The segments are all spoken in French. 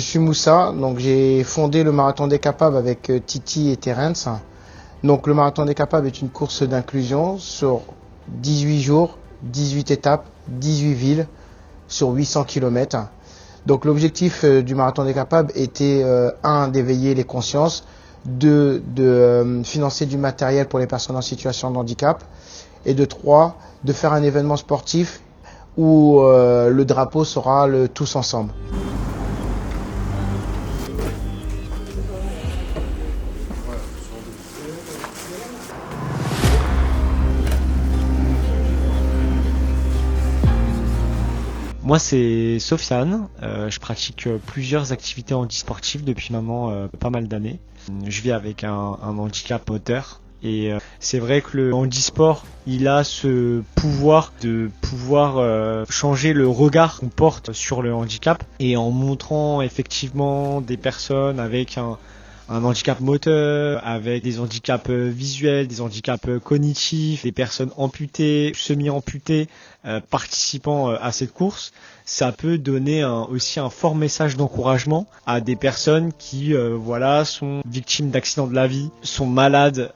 suis Moussa, donc j'ai fondé le Marathon des Capables avec Titi et Terence. Donc le Marathon des Capables est une course d'inclusion sur 18 jours, 18 étapes, 18 villes sur 800 km. Donc l'objectif du Marathon des Capables était d'éveiller les consciences, de financer du matériel pour les personnes en situation de handicap et de faire un événement sportif où le drapeau sera le tous ensemble. Moi, c'est Sofiane. Je pratique plusieurs activités handisportives depuis maintenant pas mal d'années. Je vis avec un handicap moteur. Et c'est vrai que le handisport, il a ce pouvoir de changer le regard qu'on porte sur le handicap. Et en montrant effectivement des personnes avec un handicap moteur, avec des handicaps visuels, des handicaps cognitifs, des personnes amputées, semi-amputées, participant à cette course, ça peut donner aussi un fort message d'encouragement à des personnes qui sont victimes d'accidents de la vie, sont malades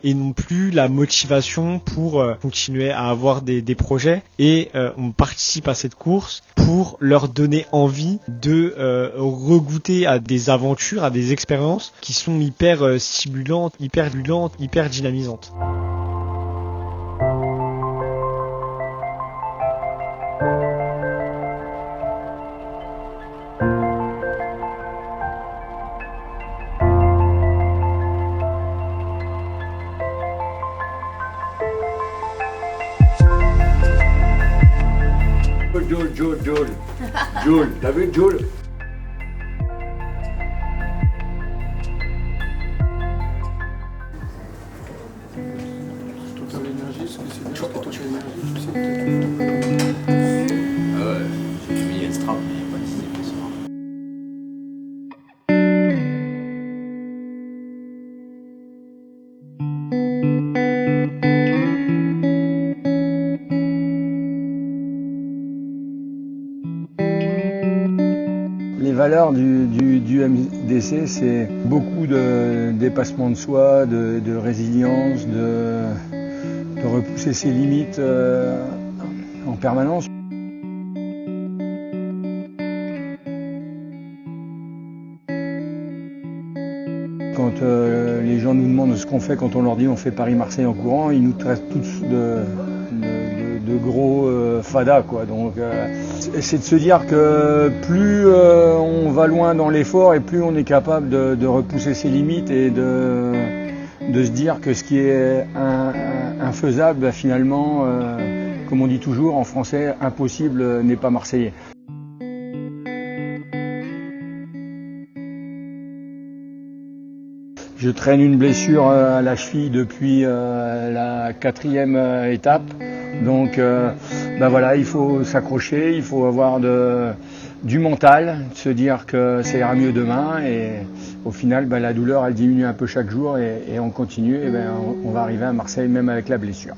et n'ont plus la motivation pour continuer à avoir des projets. Et on participe à cette course pour leur donner envie de regoûter à des aventures, à des expériences qui sont hyper stimulantes, hyper dynamisantes. Joule, t'as vu Joule? Total Energy, ce que c'est bien, Total Energy, je sais que... Ah ouais, j'ai mis un strap, mais il n'y a pas d'idée pour ça. Les valeurs du MDC, c'est beaucoup de dépassement de soi, de résilience, de repousser ses limites en permanence. Quand les gens nous demandent ce qu'on fait quand on leur dit on fait Paris-Marseille en courant, ils nous traitent tous de gros fadas, quoi. Donc c'est de se dire que plus on va loin dans l'effort et plus on est capable de repousser ses limites et de se dire que ce qui est infaisable, finalement, comme on dit toujours en français, impossible n'est pas marseillais. Je traîne une blessure à la cheville depuis la 4e étape. Donc voilà, il faut s'accrocher, il faut avoir du mental, se dire que ça ira mieux demain. Et au final, la douleur, elle diminue un peu chaque jour et on continue. Et on va arriver à Marseille même avec la blessure.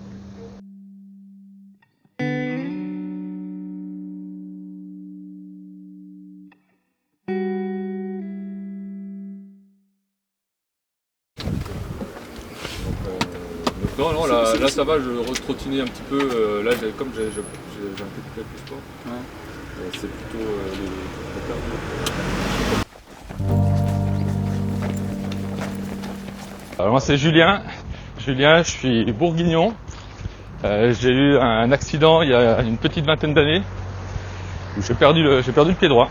Non, là ça va, je retrottinais un petit peu. Là, comme j'ai un peu plus de sport, ouais. C'est plutôt les cardio. Alors moi c'est Julien, je suis bourguignon. J'ai eu un accident il y a une petite vingtaine d'années où j'ai perdu le pied droit.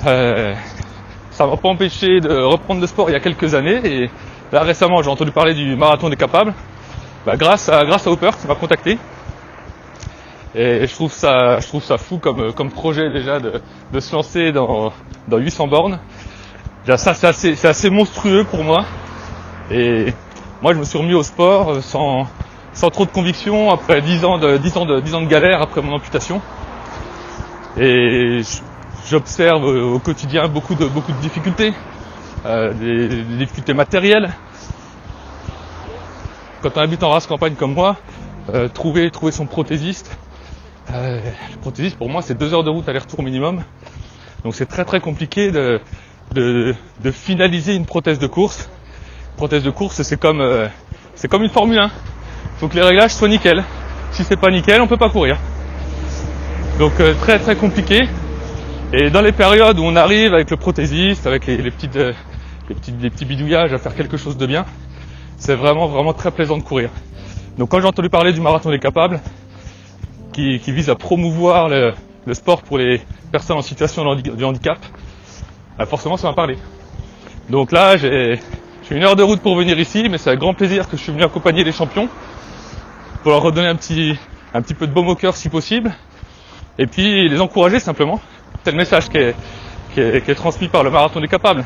Ça m'a pas empêché de reprendre le sport il y a quelques années et là récemment j'ai entendu parler du Marathon des Capables, grâce à Hopper qui m'a contacté. Et je trouve ça fou comme projet déjà de se lancer dans 800 bornes. Déjà ça c'est assez monstrueux pour moi. Et moi je me suis remis au sport sans trop de conviction après 10 ans de galère après mon amputation. Et j'observe au quotidien beaucoup de difficultés, des difficultés matérielles. Quand on habite en race campagne comme moi, trouver son prothésiste. Le prothésiste pour moi c'est 2 heures de route aller-retour minimum. Donc c'est très très compliqué de finaliser une prothèse de course. Une prothèse de course, c'est comme une Formule 1. Il faut que les réglages soient nickel. Si c'est pas nickel, on peut pas courir. Donc très très compliqué. Et dans les périodes où on arrive avec le prothésiste, avec les petits bidouillages à faire quelque chose de bien, c'est vraiment vraiment très plaisant de courir. Donc quand j'ai entendu parler du marathon des capables, qui vise à promouvoir le sport pour les personnes en situation de handicap, bah forcément ça m'a parlé. Donc là j'ai 1 heure de route pour venir ici, mais c'est avec grand plaisir que je suis venu accompagner les champions pour leur redonner un petit peu de baume au cœur si possible, et puis les encourager simplement. C'est le message qui est transmis par le marathon des capables,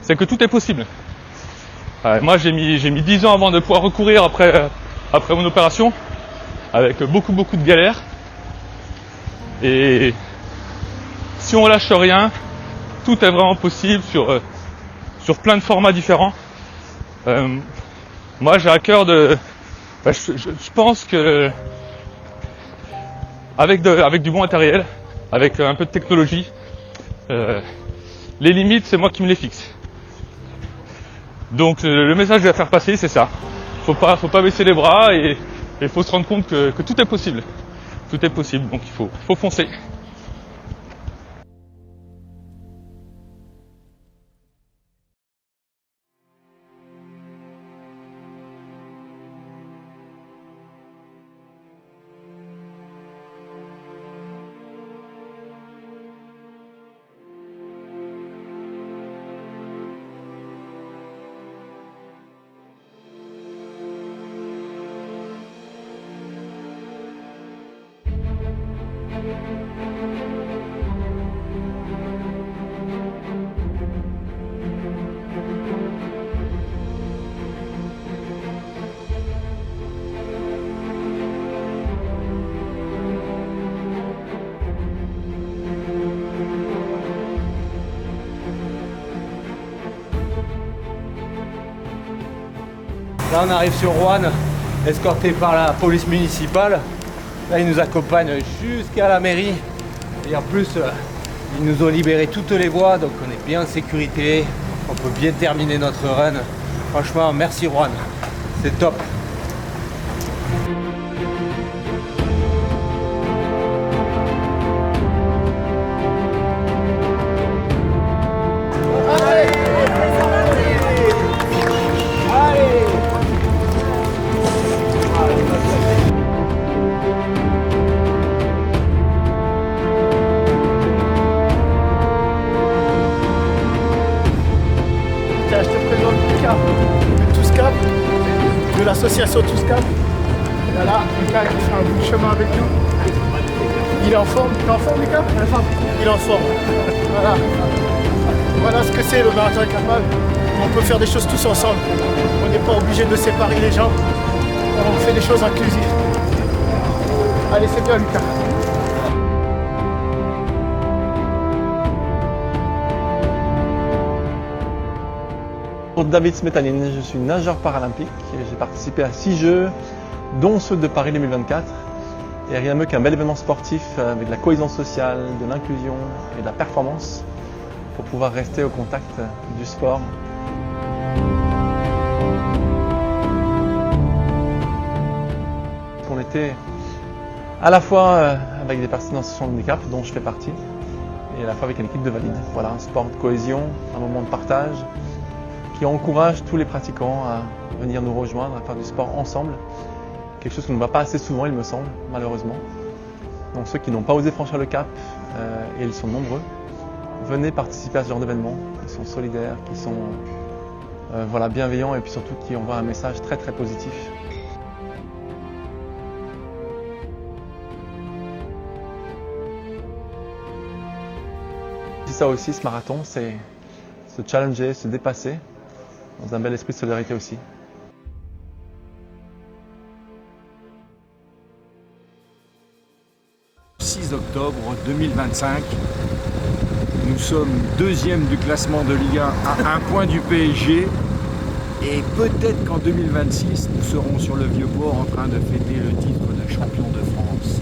c'est que tout est possible. Moi j'ai mis 10 ans avant de pouvoir recourir après mon opération, avec beaucoup de galères. Et si on lâche rien, tout est vraiment possible sur plein de formats différents. Moi j'ai à cœur je pense que avec du bon matériel, avec un peu de technologie, les limites c'est moi qui me les fixe. Donc le message que je vais faire passer, c'est ça. Faut pas baisser les bras et il faut se rendre compte que tout est possible. Tout est possible, donc il faut foncer. Là on arrive sur Roanne, escorté par la police municipale. Là ils nous accompagnent jusqu'à la mairie. Et en plus ils nous ont libéré toutes les voies, donc on est bien en sécurité. On peut bien terminer notre run. Franchement merci Roanne, c'est top. Je te présente Lucas de Touscap, de l'association Touscap. Voilà, Lucas qui fait un bout de chemin avec nous. Il est en forme, Lucas? Il est en forme. Voilà. Voilà ce que c'est le marathon des capables. On peut faire des choses tous ensemble. On n'est pas obligé de séparer les gens. On fait des choses inclusives. Allez, c'est bien Lucas. Pour David Smetanine, je suis nageur paralympique et j'ai participé à 6 Jeux, dont ceux de Paris 2024. Et rien de mieux qu'un bel événement sportif avec de la cohésion sociale, de l'inclusion et de la performance pour pouvoir rester au contact du sport. On était à la fois avec des personnes en situation de handicap, dont je fais partie, et à la fois avec une équipe de valides. Voilà, un sport de cohésion, un moment de partage, qui encourage tous les pratiquants à venir nous rejoindre, à faire du sport ensemble. Quelque chose qu'on ne voit pas assez souvent, il me semble, malheureusement. Donc ceux qui n'ont pas osé franchir le cap, et ils sont nombreux, venez participer à ce genre d'événement. Ils sont solidaires, qui sont voilà, bienveillants et puis surtout qui envoient un message très très positif. C'est ça aussi, ce marathon, c'est se challenger, se dépasser, dans un bel esprit de solidarité aussi. Le 6 octobre 2025, nous sommes 2e du classement de Ligue 1 à 1 point du PSG. Et peut-être qu'en 2026, nous serons sur le Vieux-Port en train de fêter le titre de champion de France.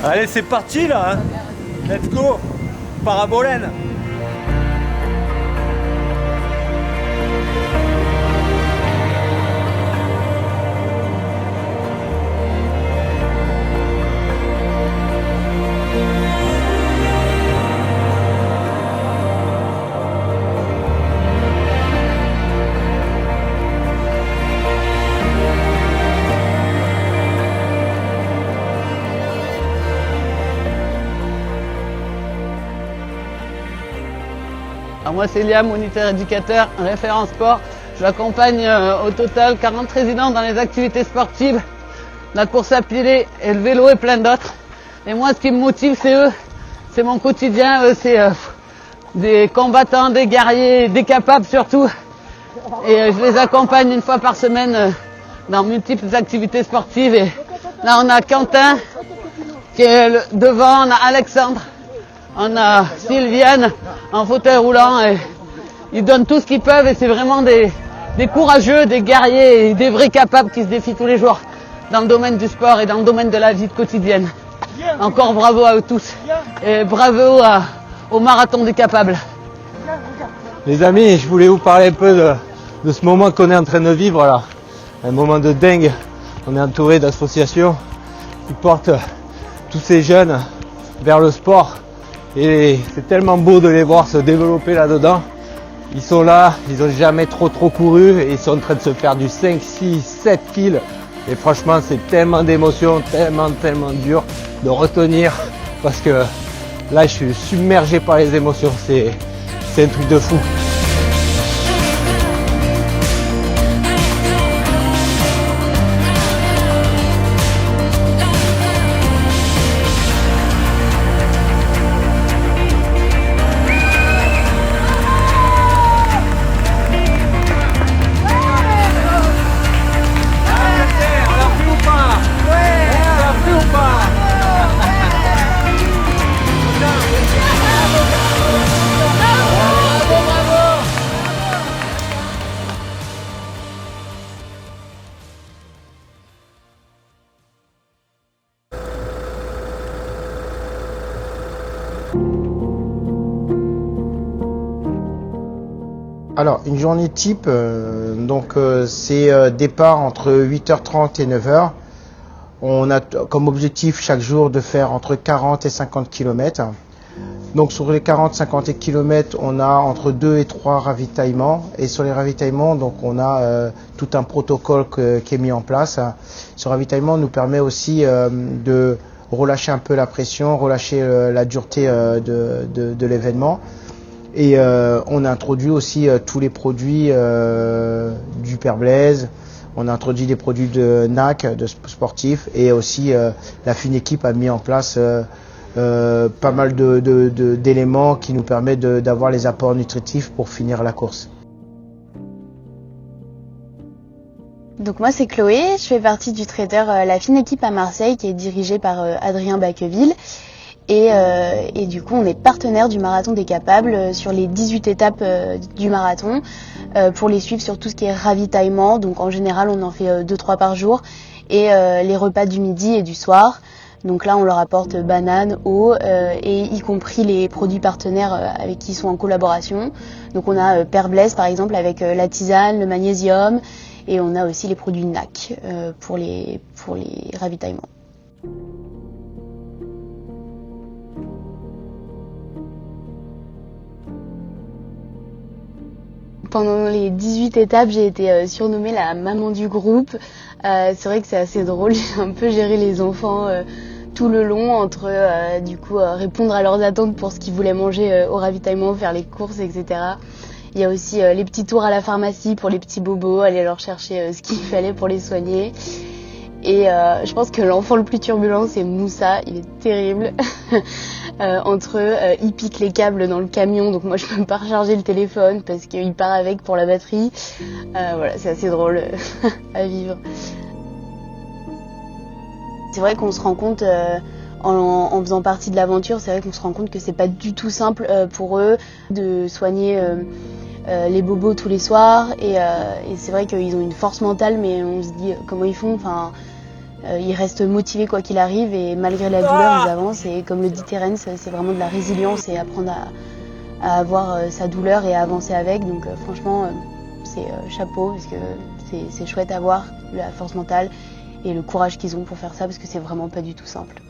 Allez, c'est parti là, hein. Let's go. Parabolène. Alors moi c'est Liam, moniteur éducateur, référent sport. J'accompagne au total 40 résidents dans les activités sportives, la course à pied et le vélo et plein d'autres. Et moi ce qui me motive c'est eux, c'est mon quotidien, c'est des combattants, des guerriers, des capables surtout. Et je les accompagne une fois par semaine dans multiples activités sportives. Et là on a Quentin qui est devant, on a Alexandre. On a Sylviane en fauteuil roulant et ils donnent tout ce qu'ils peuvent et c'est vraiment des courageux, des guerriers et des vrais capables qui se défient tous les jours dans le domaine du sport et dans le domaine de la vie quotidienne. Encore bravo à eux tous et bravo au marathon des capables. Les amis, je voulais vous parler un peu de ce moment qu'on est en train de vivre là. Un moment de dingue. On est entouré d'associations qui portent tous ces jeunes vers le sport. Et c'est tellement beau de les voir se développer là-dedans. Ils sont là, ils n'ont jamais trop couru et ils sont en train de se faire du 5, 6, 7 kills. Et franchement, c'est tellement d'émotions, tellement dur de retenir parce que là, je suis submergé par les émotions. C'est un truc de fou. Alors, une journée type, c'est départ entre 8h30 et 9h. On a comme objectif chaque jour de faire entre 40 et 50 km. Donc sur les 40-50 km, on a entre 2 et 3 ravitaillements. Et sur les ravitaillements, donc on a tout un protocole qui est mis en place. Ce ravitaillement nous permet aussi de relâcher un peu la pression, relâcher la dureté de l'événement. Et on a introduit aussi tous les produits du Père Blaise. On a introduit des produits de NAC, de sportifs, et aussi la fine équipe a mis en place pas mal d'éléments qui nous permettent d'avoir les apports nutritifs pour finir la course. Donc moi c'est Chloé, je fais partie du traiteur La Fine Équipe à Marseille qui est dirigé par Adrien Bacqueville. Et du coup on est partenaire du Marathon des Capables sur les 18 étapes du marathon pour les suivre sur tout ce qui est ravitaillement. Donc en général on en fait 2-3 par jour et les repas du midi et du soir. Donc là on leur apporte bananes, eau et y compris les produits partenaires avec qui ils sont en collaboration. Donc on a Père Blaise par exemple avec la tisane, le magnésium. Et on a aussi les produits NAC pour les ravitaillements. Pendant les 18 étapes, j'ai été surnommée la maman du groupe. C'est vrai que c'est assez drôle, j'ai un peu géré les enfants tout le long entre répondre à leurs attentes pour ce qu'ils voulaient manger au ravitaillement, faire les courses, etc. Il y a aussi les petits tours à la pharmacie pour les petits bobos, aller leur chercher ce qu'il fallait pour les soigner. Et je pense que l'enfant le plus turbulent, c'est Moussa, il est terrible. Entre eux, il pique les câbles dans le camion, donc moi je peux pas recharger le téléphone parce qu'il part avec pour la batterie. Voilà, c'est assez drôle à vivre. C'est vrai qu'on se rend compte... En faisant partie de l'aventure, c'est vrai qu'on se rend compte que c'est pas du tout simple pour eux de soigner les bobos tous les soirs et c'est vrai qu'ils ont une force mentale, mais on se dit comment ils font. Enfin, ils restent motivés quoi qu'il arrive et malgré la douleur ils avancent, et comme le dit Terence, c'est vraiment de la résilience et apprendre à avoir sa douleur et à avancer avec. Donc franchement c'est chapeau, parce que c'est chouette à voir la force mentale et le courage qu'ils ont pour faire ça, parce que c'est vraiment pas du tout simple.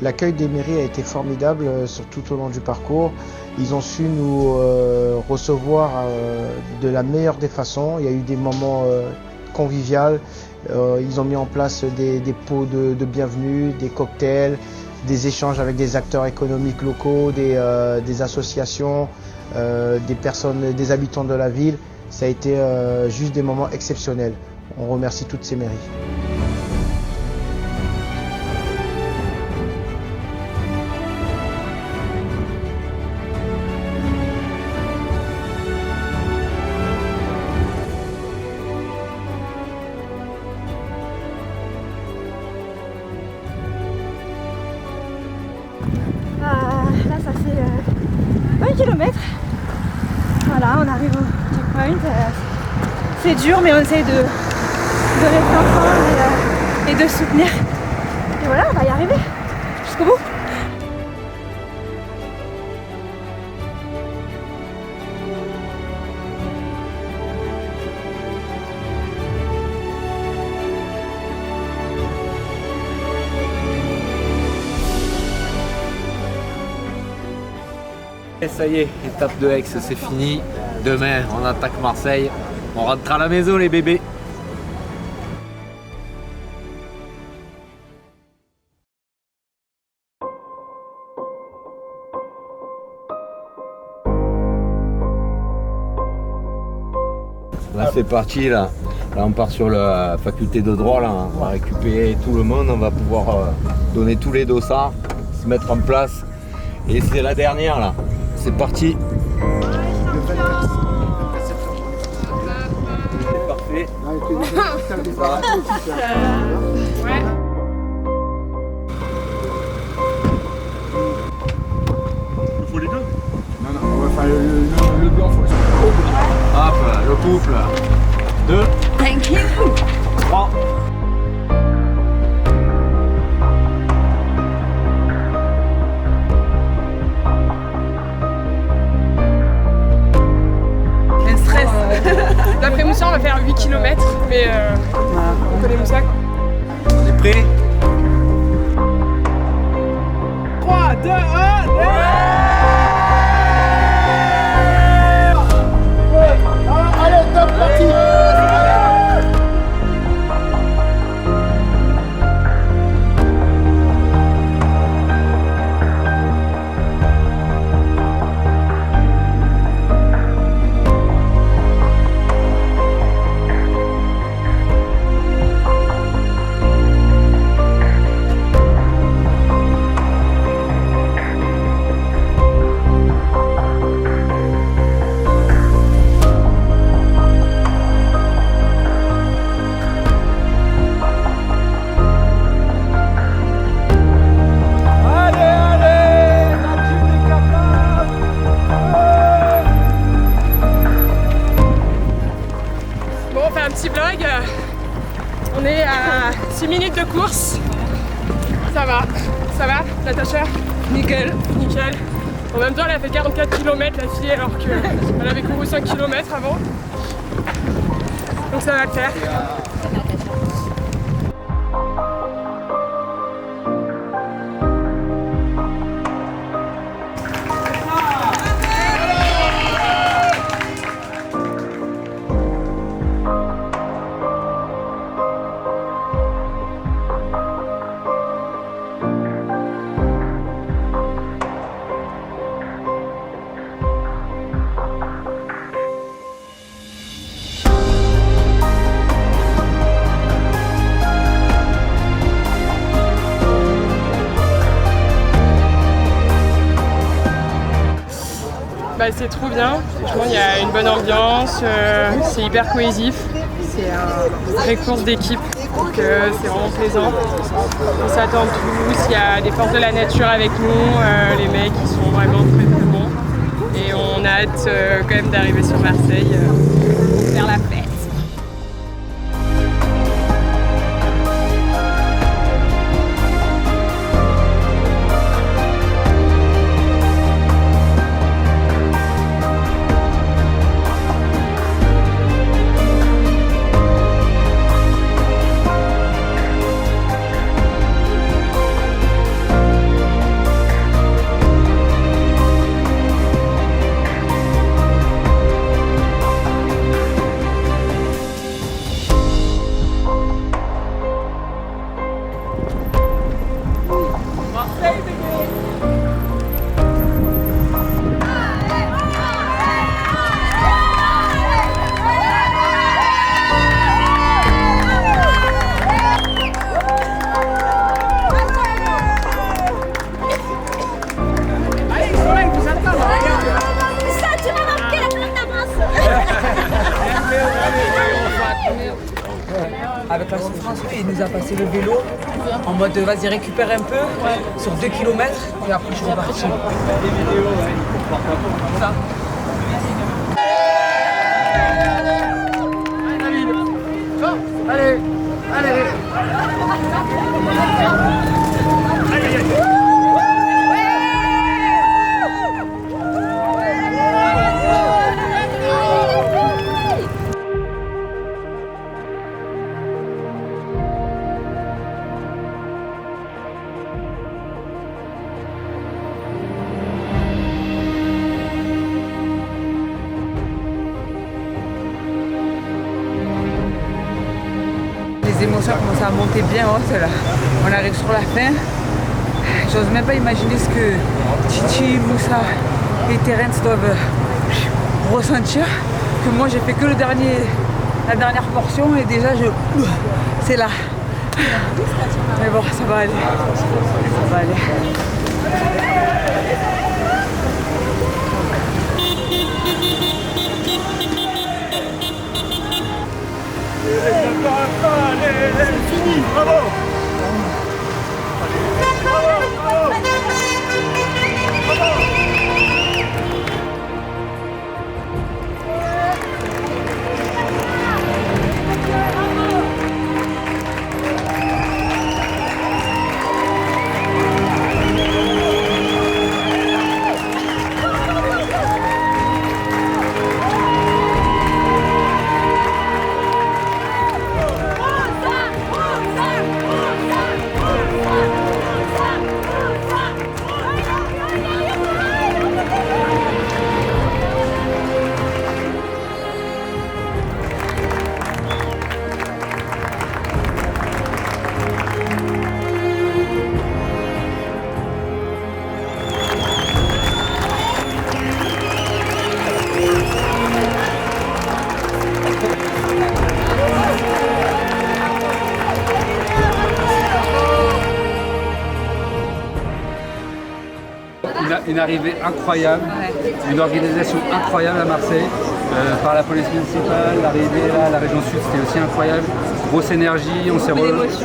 L'accueil des mairies a été formidable tout au long du parcours. Ils ont su nous recevoir de la meilleure des façons. Il y a eu des moments conviviaux. Ils ont mis en place des pots de bienvenue, des cocktails, des échanges avec des acteurs économiques locaux, des associations, des personnes, des habitants de la ville. Ça a été juste des moments exceptionnels. On remercie toutes ces mairies. Là ça fait 1 kilomètre. Voilà, on arrive au checkpoint. C'est dur, mais on essaie de rester ensemble et de soutenir. Et voilà, on va y arriver jusqu'au bout. Et ça y est, étape de Aix, c'est fini. Demain, on attaque Marseille. On rentre à la maison, les bébés. Là, c'est parti, là. Là, on part sur la faculté de droit, là. On va récupérer tout le monde, on va pouvoir donner tous les dossards, se mettre en place. Et c'est la dernière, là. c'est parti. C'est parfait. Ouais. Il faut les deux. Non, enfin le blanc, faut le couple. Hop, le couple. 2. Thank you. 3. D'après Moussa, on va faire 8 km, mais on connaît Moussa. On est prêts? 3, 2, 1, allez, top, parti. Petit vlog, on est à 6 minutes de course. Ça va, Natacha? Nickel. En même temps, elle a fait 44 km la fille, alors qu'elle avait couru 5 km avant. Donc ça va le faire. Bah, c'est trop bien, franchement il y a une bonne ambiance, c'est hyper cohésif, c'est une vraie course d'équipe, donc c'est vraiment plaisant. On s'attend tous, il y a des forces de la nature avec nous, les mecs ils sont vraiment très très bons et on a hâte quand même d'arriver sur Marseille pour faire la fête. Avec la souffrance, il nous a passé le vélo en mode vas-y récupère un peu sur 2 km et après je suis reparti. Allez, allez. Les émotions commencent à monter bien haute là. On arrive sur la fin. J'ose même pas imaginer ce que Titi, Moussa et Terence doivent ressentir. Que moi j'ai fait que la dernière portion et déjà c'est là. Mais bon, ça va aller. Ça va aller. Merci, bravo. Une arrivée incroyable, une organisation incroyable à Marseille, par la police municipale, l'arrivée là, la région sud, c'était aussi incroyable. Grosse énergie, on s'est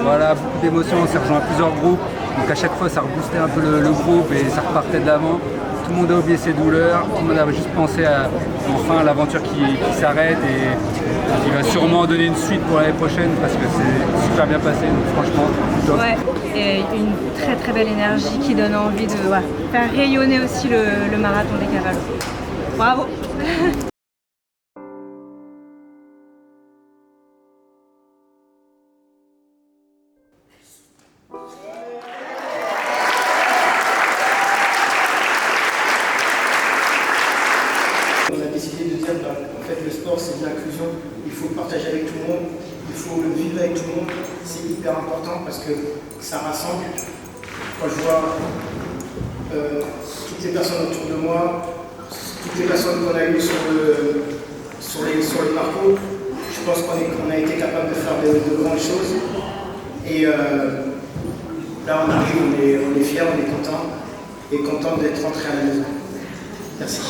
voilà, beaucoup d'émotions, on s'est rejoint à plusieurs groupes, donc à chaque fois ça reboostait un peu le groupe et ça repartait de l'avant. Tout le monde a oublié ses douleurs, tout le monde a juste pensé à enfin l'aventure qui s'arrête et qui va sûrement donner une suite pour l'année prochaine parce que c'est super bien passé, donc franchement top. Ouais, et une très très belle énergie qui donne envie de faire rayonner aussi le marathon des capables. Bravo. On a décidé de dire en fait le sport c'est de l'inclusion, il faut le partager avec tout le monde, il faut le vivre avec tout le monde, c'est hyper important parce que ça rassemble. Quand je vois toutes les personnes autour de moi, toutes les personnes qu'on a eues sur les parcours, je pense qu'on a été capable de faire de grandes choses. Et là on arrive, on est fiers, on est content d'être rentré à la maison. Merci.